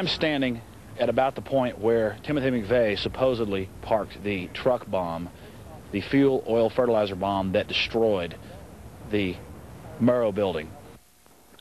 I'm standing at about the point where Timothy McVeigh supposedly parked the truck bomb, the fuel oil fertilizer bomb that destroyed the Murrow building.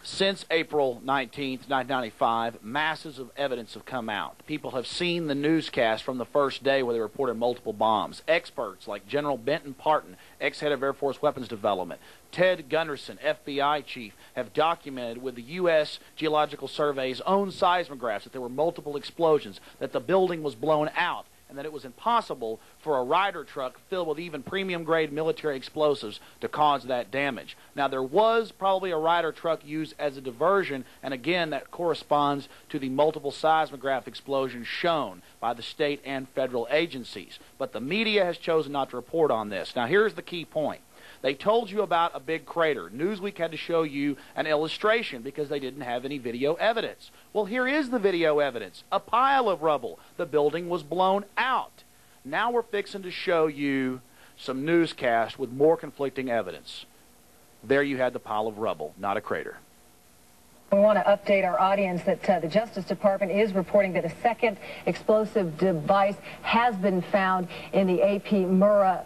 Since April 19th, 1995, masses of evidence have come out. People have seen the newscast from the first day where they reported multiple bombs. Experts like General Benton Parton, ex-head of Air Force Weapons Development, Ted Gunderson, FBI chief, have documented with the U.S. Geological Survey's own seismographs that there were multiple explosions, that the building was blown out, and that it was impossible for a Ryder truck filled with even premium-grade military explosives to cause that damage. Now, there was probably a Ryder truck used as a diversion, and again, that corresponds to the multiple seismograph explosions shown by the state and federal agencies. But the media has chosen not to report on this. Now, here's the key point. They told you about a big crater. Newsweek had to show you an illustration because they didn't have any video evidence. Well, here is the video evidence. A pile of rubble. The building was blown out. Now we're fixing to show you some newscasts with more conflicting evidence. There you had the pile of rubble, not a crater. We want to update our audience that the Justice Department is reporting that a second explosive device has been found in the A.P. Murrah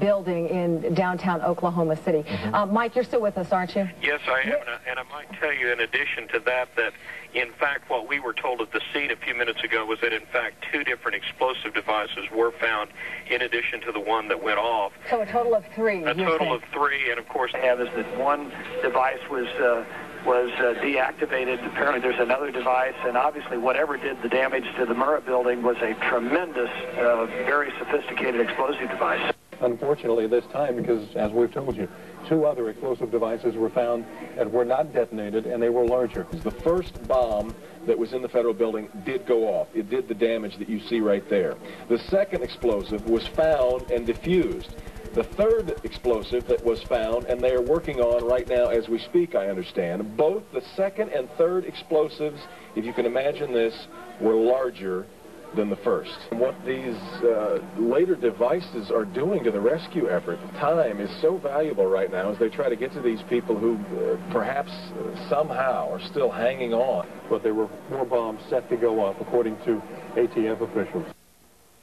building in downtown Oklahoma City. Mike, you're still with us, aren't you? Yes, I am, and I might tell you in addition to that that in fact what we were told at the scene a few minutes ago was that in fact 2 different explosive devices were found in addition to the one that went off. So a total of 3. A total of 3, and of course I have is that one device was deactivated. Apparently there's another device, and obviously whatever did the damage to the Murrah building was a tremendous, very sophisticated explosive device. Unfortunately this time, because as we've told you, 2 other explosive devices were found and were not detonated, and they were larger. The first bomb that was in the federal building did go off. It did the damage that you see right there. The second explosive was found and diffused. The third explosive that was found, and they are working on right now as we speak, I understand, both the second and third explosives, if you can imagine this, were larger than the first. And what these later devices are doing to the rescue effort, time is so valuable right now as they try to get to these people who perhaps somehow are still hanging on. But there were 4 bombs set to go off, according to ATF officials.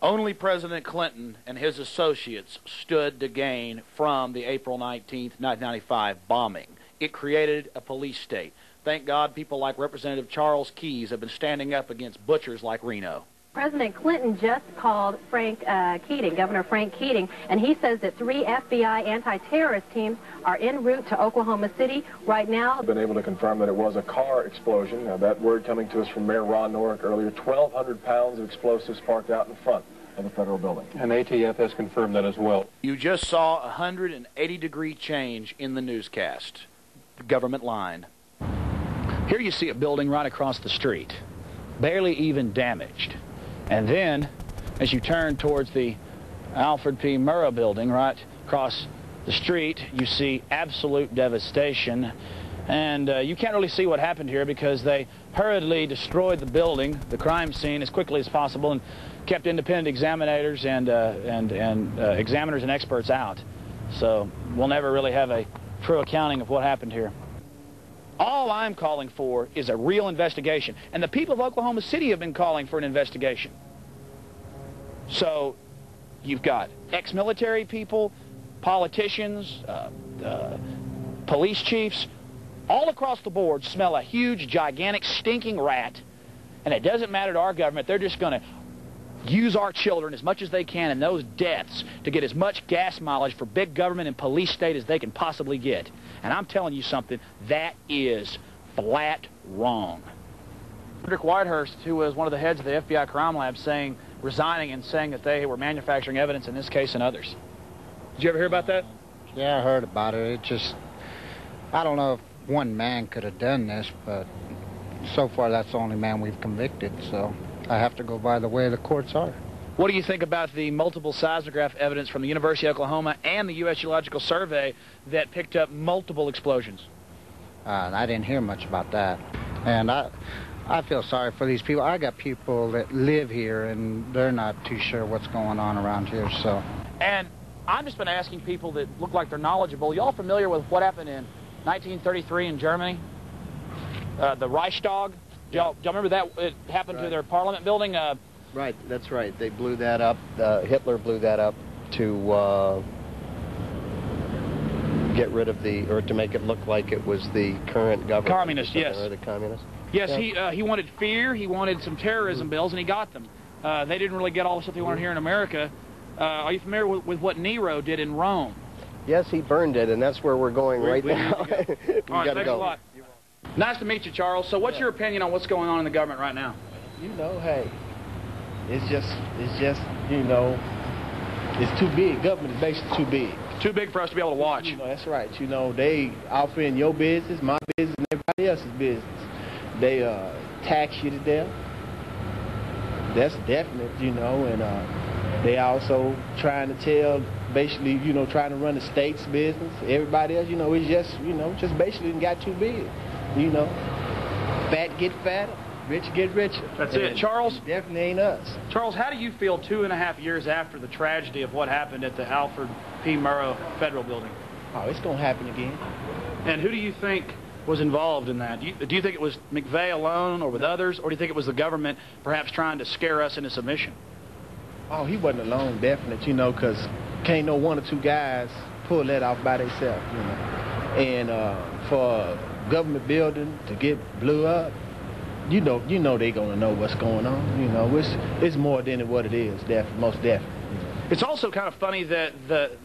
Only President Clinton and his associates stood to gain from the April 19th, 1995 bombing. It created a police state. Thank God people like Representative Charles Keyes have been standing up against butchers like Reno. President Clinton just called Governor Frank Keating, and he says that 3 FBI anti-terrorist teams are en route to Oklahoma City right now. I've been able to confirm that it was a car explosion. Now, that word coming to us from Mayor Ron Norick earlier, 1,200 pounds of explosives parked out in front of the federal building. And ATF has confirmed that as well. You just saw a 180-degree change in the newscast. The government line. Here you see a building right across the street, barely even damaged. And then, as you turn towards the Alfred P. Murrah building right across the street, you see absolute devastation. And you can't really see what happened here because they hurriedly destroyed the building, the crime scene, as quickly as possible and kept independent examiners and examiners and experts out. So we'll never really have a true accounting of what happened here. All I'm calling for is a real investigation. And the people of Oklahoma City have been calling for an investigation. So you've got ex-military people, politicians, police chiefs, all across the board smell a huge, gigantic, stinking rat. And it doesn't matter to our government. They're just going to use our children as much as they can in those deaths to get as much gas mileage for big government and police state as they can possibly get. And I'm telling you something, that is flat wrong. Frederick Whitehurst, who was one of the heads of the FBI crime lab, resigning and saying that they were manufacturing evidence in this case and others. Did you ever hear about that? Yeah, I heard about it. It just, I don't know if one man could have done this, but so far that's the only man we've convicted, so I have to go by the way the courts are. What do you think about the multiple seismograph evidence from the University of Oklahoma and the U.S. Geological Survey that picked up multiple explosions? I didn't hear much about that. And I feel sorry for these people. I got people that live here, and they're not too sure what's going on around here, so. And I've just been asking people that look like they're knowledgeable. Y'all familiar with what happened in 1933 in Germany? The Reichstag? Do y'all remember that? It happened to their Parliament building? Right, that's right. They blew that up. Hitler blew that up to get rid of or to make it look like it was the current government. Communist, yes. Or the communists. Yes, yeah. He wanted fear. He wanted some terrorism bills, and he got them. They didn't really get all the stuff they wanted here in America. Are you familiar with what Nero did in Rome? Yes, he burned it, and that's where we're going right now. All right, thanks a lot. Nice to meet you, Charles. So what's your opinion on what's going on in the government right now? You know, hey, it's just, you know, it's too big. Government is basically too big. Too big for us to be able to watch. You know, that's right. You know, they offering your business, my business, and everybody else's business. They tax you to death. That's definite, you know, and they also trying to tell, basically, you know, trying to run the state's business. Everybody else, you know, it's just, you know, just basically got too big. You know, fat get fatter, rich get richer. That's it. Charles? Definitely ain't us. Charles, how do you feel 2.5 years after the tragedy of what happened at the Alfred P. Murrah Federal Building? Oh, it's going to happen again. And who do you think was involved in that? Do you think it was McVeigh alone or with others, or do you think it was the government perhaps trying to scare us into submission? Oh, he wasn't alone, definitely, you know, because can't no one or two guys pull that off by themselves, you know. And for government building to get blew up, you know they're gonna know what's going on. You know, it's more than what it is. Most definitely. It's also kind of funny that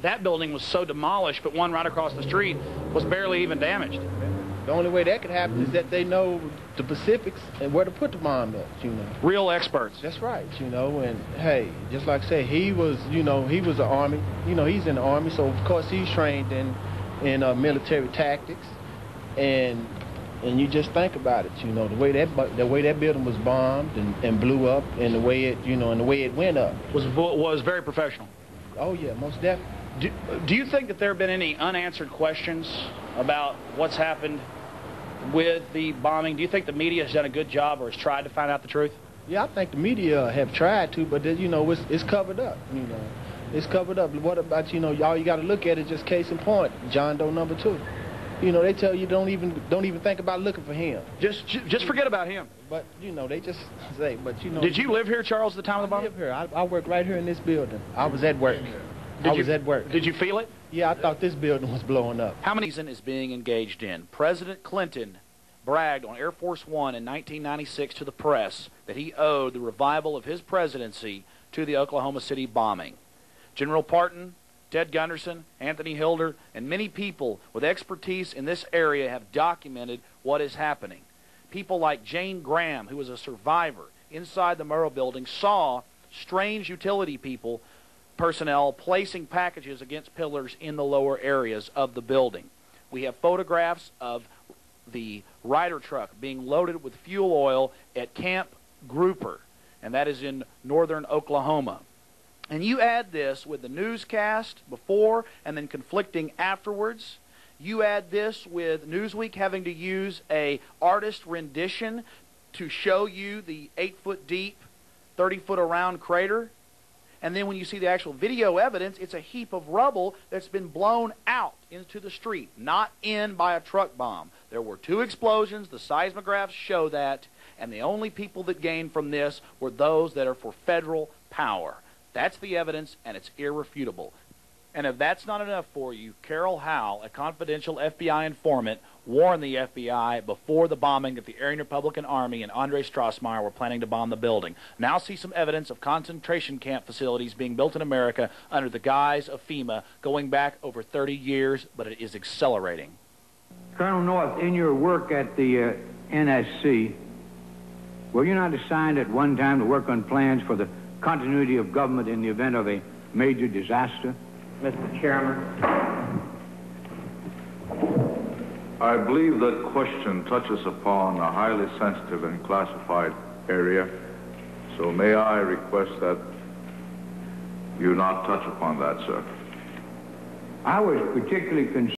that building was so demolished, but one right across the street was barely even damaged. The only way that could happen is that they know the specifics and where to put the bomb at. You know, real experts. That's right. You know, and hey, just like I said, he was an army. You know, he's in the army, so of course he's trained in military tactics. And you just think about it, you know, the way that building was bombed and blew up, and the way it went up was very professional. Oh yeah, most definitely. Do you think that there have been any unanswered questions about what's happened with the bombing? Do you think the media has done a good job or has tried to find out the truth? Yeah, I think the media have tried to, but you know, it's covered up. You know, it's covered up. What about, you know, y'all? You got to look at it just case in point. John Doe #2. You know, they tell you don't even think about looking for him. Just forget about him. But you know, they just say. But you know. Did you live here, Charles, at the time of the bombing? I live here. I work right here in this building. I was at work. I was at work. Did you feel it? Yeah, I thought this building was blowing up. How many season is being engaged in? President Clinton bragged on Air Force One in 1996 to the press that he owed the revival of his presidency to the Oklahoma City bombing. General Parton, Ted Gunderson, Anthony Hilder, and many people with expertise in this area have documented what is happening. People like Jane Graham, who was a survivor inside the Murrah building, saw strange utility personnel placing packages against pillars in the lower areas of the building. We have photographs of the Ryder truck being loaded with fuel oil at Camp Grouper, and that is in northern Oklahoma. And you add this with the newscast before and then conflicting afterwards. You add this with Newsweek having to use a artist rendition to show you the 8-foot deep, 30-foot around crater. And then when you see the actual video evidence, it's a heap of rubble that's been blown out into the street, not in by a truck bomb. There were 2 explosions. The seismographs show that. And the only people that gained from this were those that are for federal power. That's the evidence, and it's irrefutable. And if that's not enough for you, Carol Howell, a confidential FBI informant, warned the FBI before the bombing that the Aryan Republican Army and Andre Strassmeyer were planning to bomb the building. Now see some evidence of concentration camp facilities being built in America under the guise of FEMA going back over 30 years, but it is accelerating. Colonel North, in your work at the NSC, were you not assigned at one time to work on plans for the continuity of government in the event of a major disaster? Mr. Chairman. I believe that question touches upon a highly sensitive and classified area, so may I request that you not touch upon that, sir? I was particularly concerned